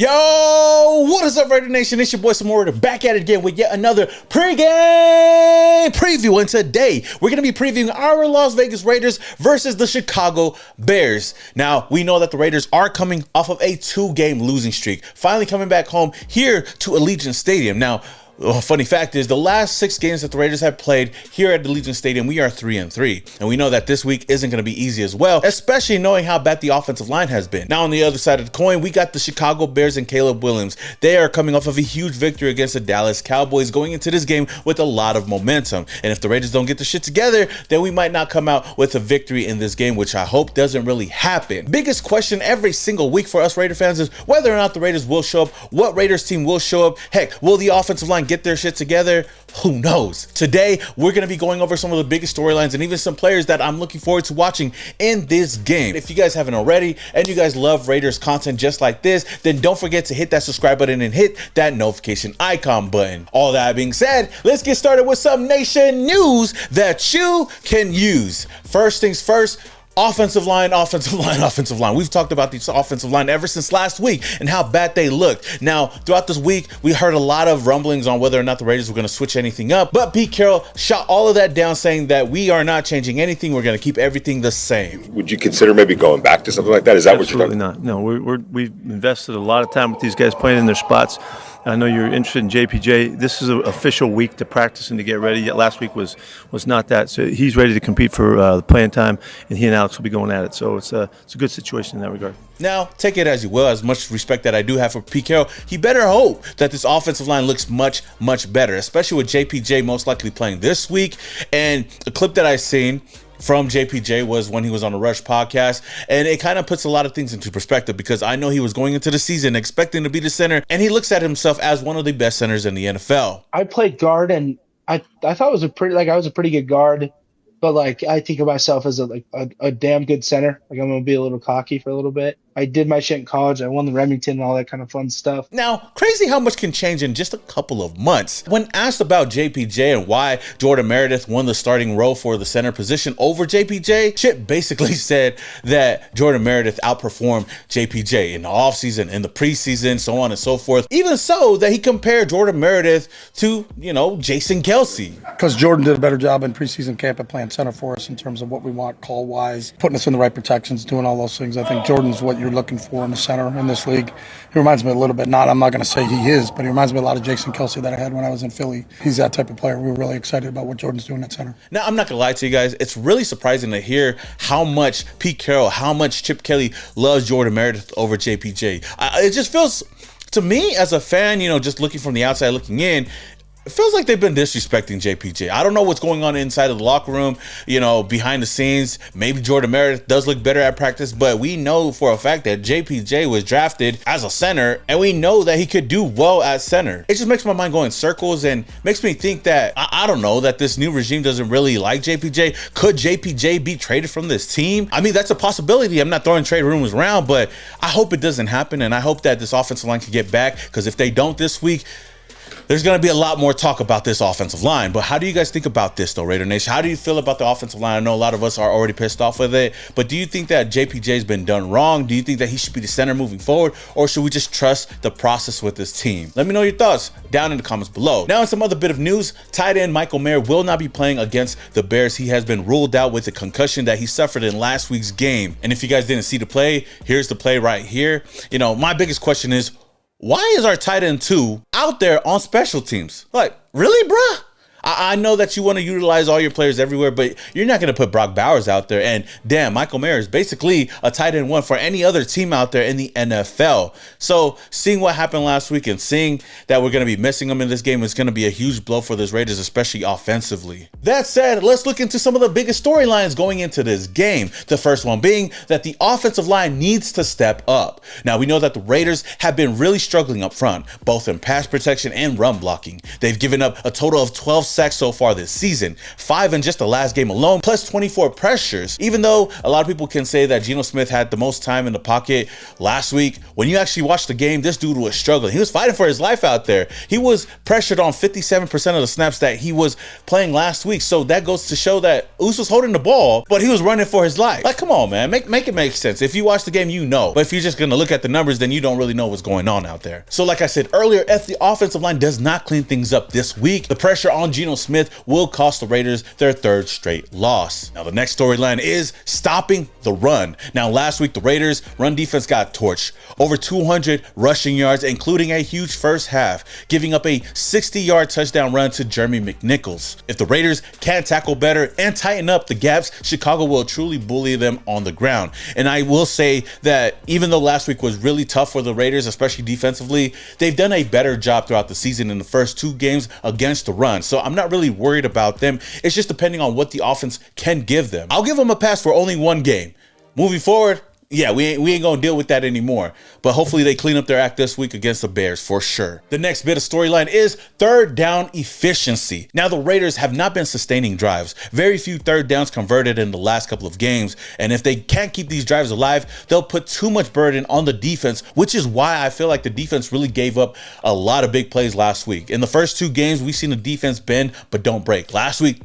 Yo, what is up, Raidernation? It's your boy Samora, back at it again with yet another pregame preview. And today, we're going to be previewing our Las Vegas Raiders versus the Chicago Bears. Now, we know that the Raiders are coming off of a 2-game losing streak, finally coming back home here to Allegiant Stadium. Now, funny fact is, the last 6 games that the Raiders have played here at Allegiant Stadium, we are 3-3. And we know that this week isn't going to be easy as well, especially knowing how bad the offensive line has been. Now, on the other side of the coin, we got the Chicago Bears and Caleb Williams. They are coming off of a huge victory against the Dallas Cowboys, going into this game with a lot of momentum. And if the Raiders don't get the shit together, then we might not come out with a victory in this game, which I hope doesn't really happen. Biggest question every single week for us Raider fans is whether or not the Raiders will show up, what Raiders team will show up. Heck, will the offensive line get their shit together? Who knows? Today, we're going to be going over some of the biggest storylines and even some players that I'm looking forward to watching in this game. If you guys haven't already and you guys love Raiders content just like this, then don't forget to hit that subscribe button and hit that notification icon button. All that being said, let's get started with some Nation news that you can use. First things first, offensive line. We've talked about the offensive line ever since last week and how bad they looked. Now, throughout this week, we heard a lot of rumblings on whether or not the Raiders were going to switch anything up, but Pete Carroll shot all of that down, saying that we are not changing anything. We're going to keep everything the same. Would you consider maybe going back to something like that? Is that Absolutely what you're talking? not. No, we've invested a lot of time with these guys playing in their spots. I know you're interested in JPJ. This is an official week to practice and to get ready. Last week was not that. So he's ready to compete for the playing time, and he and Alex will be going at it. So it's a good situation in that regard. Now, take it as you will. As much respect that I do have for Pete Carroll, he better hope that this offensive line looks much, much better, especially with JPJ most likely playing this week. And a clip that I seen from JPJ was when he was on the Rush podcast, and it kind of puts a lot of things into perspective, because I know he was going into the season expecting to be the center, and he looks at himself as one of the best centers in the NFL. I played guard, and I thought I was a pretty good guard, but I think of myself as a damn good center. I'm gonna be a little cocky for a little bit. I did my shit in college. I won the Remington and all that kind of fun stuff. Now, crazy how much can change in just a couple of months. When asked about JPJ and why Jordan Meredith won the starting role for the center position over JPJ, Chip basically said that Jordan Meredith outperformed JPJ in the offseason, in the preseason, so on and so forth. Even so, that he compared Jordan Meredith to, Jason Kelce. Because Jordan did a better job in preseason camp at playing center for us in terms of what we want call-wise, putting us in the right protections, doing all those things. I think Jordan's what you're looking for in the center in this league. He reminds me a little bit, I'm not going to say he is, but he reminds me a lot of Jason Kelce that I had when I was in Philly. He's that type of player. We were really excited about what Jordan's doing at center. Now, I'm not going to lie to you guys. It's really surprising to hear how much Pete Carroll, how much Chip Kelly loves Jordan Meredith over JPJ. It just feels, to me as a fan, just looking from the outside looking in, it feels like they've been disrespecting JPJ. I don't know what's going on inside of the locker room, behind the scenes. Maybe Jordan Meredith does look better at practice, but we know for a fact that JPJ was drafted as a center, and we know that he could do well at center. It just makes my mind go in circles and makes me think that, I don't know, that this new regime doesn't really like JPJ. Could JPJ be traded from this team? I mean, that's a possibility. I'm not throwing trade rumors around, but I hope it doesn't happen, and I hope that this offensive line can get back, because if they don't this week, there's going to be a lot more talk about this offensive line. But how do you guys think about this, though, Raider Nation? How do you feel about the offensive line? I know a lot of us are already pissed off with it, but do you think that JPJ's been done wrong? Do you think that he should be the center moving forward, or should we just trust the process with this team? Let me know your thoughts down in the comments below. Now, in some other bit of news, tight end Michael Mayer will not be playing against the Bears. He has been ruled out with a concussion that he suffered in last week's game. And if you guys didn't see the play, here's the play right here. My biggest question is, why is our tight end 2 out there on special teams? Really, bruh? I know that you want to utilize all your players everywhere, but you're not going to put Brock Bowers out there. And damn, Michael Mayer is basically a tight end 1 for any other team out there in the NFL. So seeing what happened last week and seeing that we're going to be missing him in this game is going to be a huge blow for this Raiders, especially offensively. That said, let's look into some of the biggest storylines going into this game. The first one being that the offensive line needs to step up. Now, we know that the Raiders have been really struggling up front, both in pass protection and run blocking. They've given up a total of 12 sacks so far this season, 5 in just the last game alone, plus 24 pressures. Even though a lot of people can say that Geno Smith had the most time in the pocket last week, when you actually watch the game, this dude was struggling. He was fighting for his life out there. He was pressured on 57% of the snaps that he was playing last week. So that goes to show that Us was holding the ball, but he was running for his life. Like, come on, man. Make it make sense. If you watch the game, you know. But if you're just going to look at the numbers, then you don't really know what's going on out there. So like I said earlier, if the offensive line does not clean things up this week, the pressure on Geno Smith will cost the Raiders their 3rd straight loss. Now, the next storyline is stopping the run. Now, last week, the Raiders' run defense got torched. Over 200 rushing yards, including a huge first half, giving up a 60-yard touchdown run to Jeremy McNichols. If the Raiders can't tackle better and tighten up the gaps, Chicago will truly bully them on the ground. And I will say that even though last week was really tough for the Raiders, especially defensively, they've done a better job throughout the season in the first 2 games against the run. So I'm not really worried about them. It's just depending on what the offense can give them. I'll give them a pass for only 1 game. Moving forward, yeah, we ain't gonna deal with that anymore. But hopefully they clean up their act this week against the Bears for sure. The next bit of storyline is 3rd down efficiency. Now, the Raiders have not been sustaining drives. Very few 3rd downs converted in the last couple of games. And if they can't keep these drives alive, they'll put too much burden on the defense, which is why I feel like the defense really gave up a lot of big plays last week. In the first 2 games, we've seen the defense bend but don't break. Last week,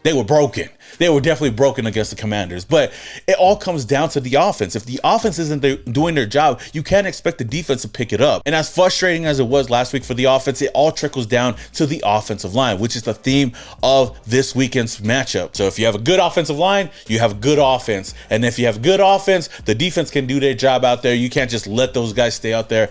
they were broken. They were definitely broken against the Commanders, but it all comes down to the offense. If the offense isn't doing their job, you can't expect the defense to pick it up. And as frustrating as it was last week for the offense, it all trickles down to the offensive line, which is the theme of this weekend's matchup. So if you have a good offensive line, you have good offense. And if you have good offense, the defense can do their job out there. You can't just let those guys stay out there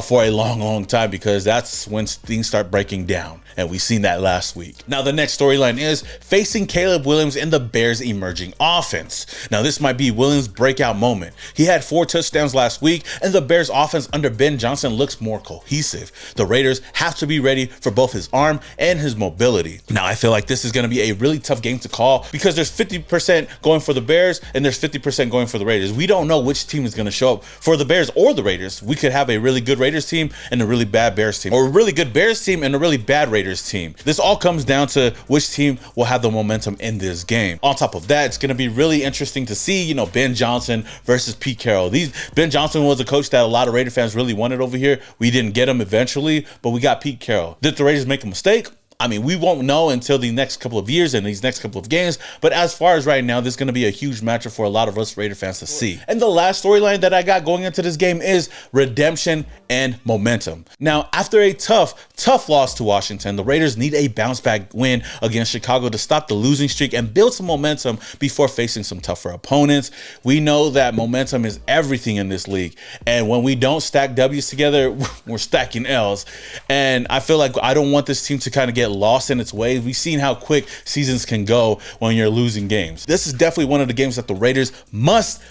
for a long time, because that's when things start breaking down. And we've seen that last week. Now, the next storyline is facing Caleb Williams in the Bears' emerging offense. Now, this might be Williams' breakout moment. He had 4 touchdowns last week, and the Bears' offense under Ben Johnson looks more cohesive. The Raiders have to be ready for both his arm and his mobility. Now, I feel like this is going to be a really tough game to call, because there's 50% going for the Bears and there's 50% going for the Raiders. We don't know which team is going to show up for the Bears or the Raiders. We could have a really good Raiders team and a really bad Bears team, or a really good Bears team and a really bad Raiders team. This all comes down to which team will have the momentum in this game. On top of that, it's going to be really interesting to see, Ben Johnson versus Pete Carroll. Ben Johnson was a coach that a lot of Raider fans really wanted over here. We didn't get him eventually, but we got Pete Carroll. Did the Raiders make a mistake? I mean, we won't know until the next couple of years and these next couple of games. But as far as right now, this is going to be a huge matchup for a lot of us Raider fans to see. And the last storyline that I got going into this game is redemption and momentum. Now, after a tough loss to Washington, the Raiders need a bounce back win against Chicago to stop the losing streak and build some momentum before facing some tougher opponents. We know that momentum is everything in this league. And when we don't stack W's together, we're stacking L's. And I feel like I don't want this team to kind of get lost in its ways. We've seen how quick seasons can go when you're losing games. This is definitely one of the games that the Raiders must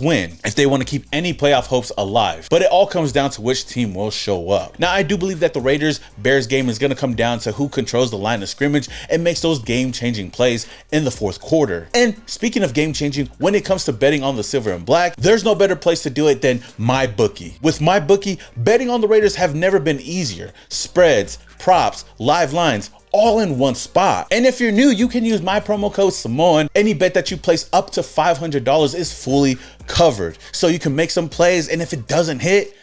win if they want to keep any playoff hopes alive. But it all comes down to which team will show up. Now, I do believe that the Raiders-Bears game is going to come down to who controls the line of scrimmage and makes those game-changing plays in the 4th quarter. And speaking of game-changing, when it comes to betting on the silver and black, there's no better place to do it than MyBookie. With MyBookie, betting on the Raiders have never been easier. Spreads, props, live lines, all in one spot. And if you're new, you can use my promo code Samoan. Any bet that you place up to $500 is fully covered. So you can make some plays, and if it doesn't hit,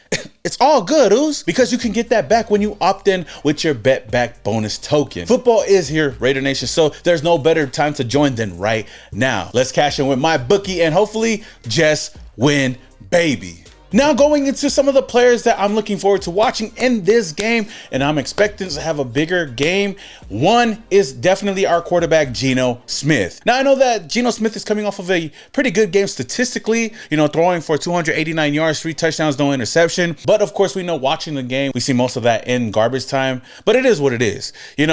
it's all good, Oos, because you can get that back when you opt in with your bet back bonus token. Football is here, Raider Nation, so there's no better time to join than right now. Let's cash in with MyBookie and hopefully just win, baby. Now going into some of the players that I'm looking forward to watching in this game, and I'm expecting to have a bigger game. One is definitely our quarterback, Geno Smith. Now, I know that Geno Smith is coming off of a pretty good game statistically, throwing for 289 yards, 3 touchdowns, no interception. But of course, we know watching the game, we see most of that in garbage time, but it is what it is. I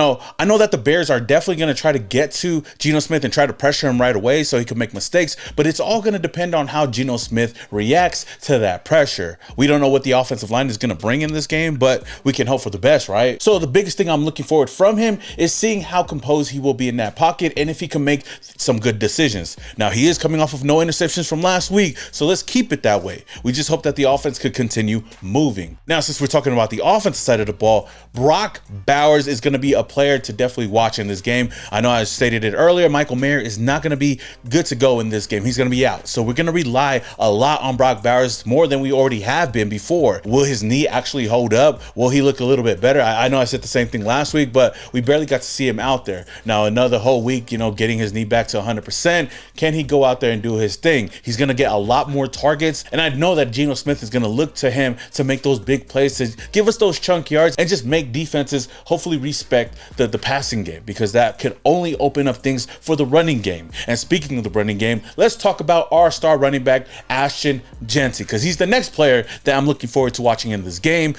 know that the Bears are definitely going to try to get to Geno Smith and try to pressure him right away so he can make mistakes, but it's all going to depend on how Geno Smith reacts to that pressure. We don't know what the offensive line is going to bring in this game, but we can hope for the best, right? So the biggest thing I'm looking forward from him is seeing how composed he will be in that pocket and if he can make some good decisions. Now, he is coming off of no interceptions from last week, so let's keep it that way. We just hope that the offense could continue moving. Now, since we're talking about the offensive side of the ball, Brock Bowers is going to be a player to definitely watch in this game. I know I stated it earlier, Michael Mayer is not going to be good to go in this game. He's going to be out. So we're going to rely a lot on Brock Bowers, more than we already have been before. Will his knee actually hold up? Will he look a little bit better? I know I said the same thing last week, but we barely got to see him out there. Now, another whole week, you know, getting his knee back to 100%. Can he go out there and do his thing? He's going to get a lot more targets. And I know that Geno Smith is going to look to him to make those big plays, to give us those chunk yards and just make defenses hopefully respect the passing game, because that could only open up things for the running game. And speaking of the running game, let's talk about our star running back, Ashton Jeanty, because he's the next player that I'm looking forward to watching in this game.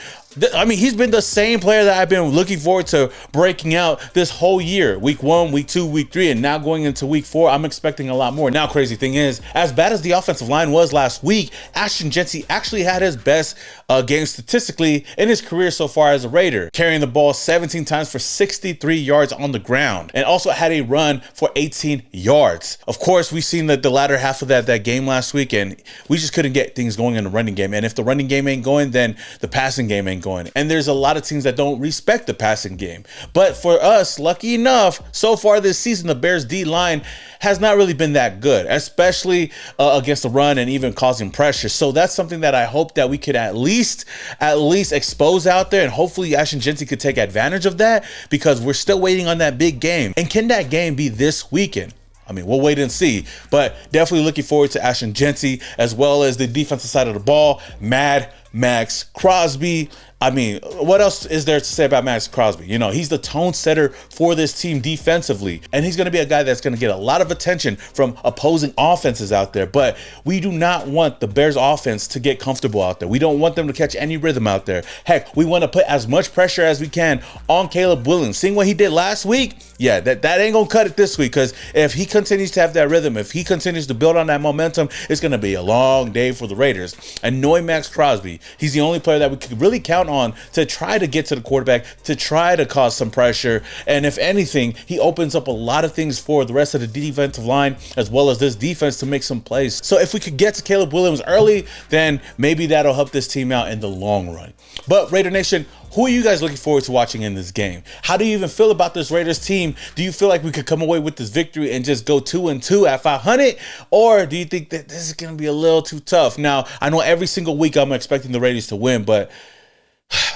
I mean, he's been the same player that I've been looking forward to breaking out this whole year. Week 1, week 2, week 3, and now going into week 4, I'm expecting a lot more. Now, crazy thing is, as bad as the offensive line was last week, Ashton Jeanty actually had his best game statistically in his career so far as a Raider, carrying the ball 17 times for 63 yards on the ground, and also had a run for 18 yards. Of course, we've seen the latter half of that game last week, and we just couldn't get things going in the running game. And if the running game ain't going, then the passing game ain't going. And there's a lot of teams that don't respect the passing game. But for us, lucky enough, so far this season, the Bears D-line has not really been that good, especially against the run and even causing pressure. So that's something that I hope that we could at least expose out there, and hopefully Ashton Jeanty could take advantage of that, because we're still waiting on that big game. And can that game be this weekend? I mean, we'll wait and see, but definitely looking forward to Ashton Jeanty, as well as the defensive side of the ball, Mad Max Crosby. I mean, what else is there to say about Max Crosby? You know, he's the tone setter for this team defensively, and he's going to be a guy that's going to get a lot of attention from opposing offenses out there. But we do not want the Bears offense to get comfortable out there. We don't want them to catch any rhythm out there. Heck, we want to put as much pressure as we can on Caleb Williams. Seeing what he did last week, yeah, that ain't going to cut it this week, because if he continues to have that rhythm, if he continues to build on that momentum, it's going to be a long day for the Raiders. And knowing Max Crosby, he's the only player that we could really count on to try to get to the quarterback, to try to cause some pressure. And if anything, he opens up a lot of things for the rest of the defensive line, as well as this defense, to make some plays. So if we could get to Caleb Williams early, then maybe that'll help this team out in the long run. But Raider Nation, who are you guys looking forward to watching in this game? How do you even feel about this Raiders team? Do you feel like we could come away with this victory and just go 2-2 at 500? Or do you think that this is going to be a little too tough? Now, I know every single week I'm expecting the Raiders to win, but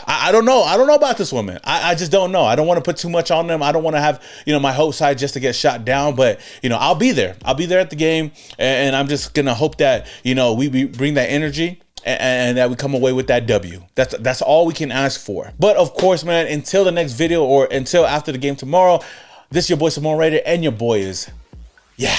I don't know. I don't know about this one, man. I just don't know. I don't want to put too much on them. I don't want to have, my hopes high just to get shot down. But, I'll be there. I'll be there at the game. And I'm just going to hope that, we bring that energy and that we come away with that W. That's all we can ask for. But, of course, man, until the next video or until after the game tomorrow, this is your boy Simone Raider, and your boy is, yeah.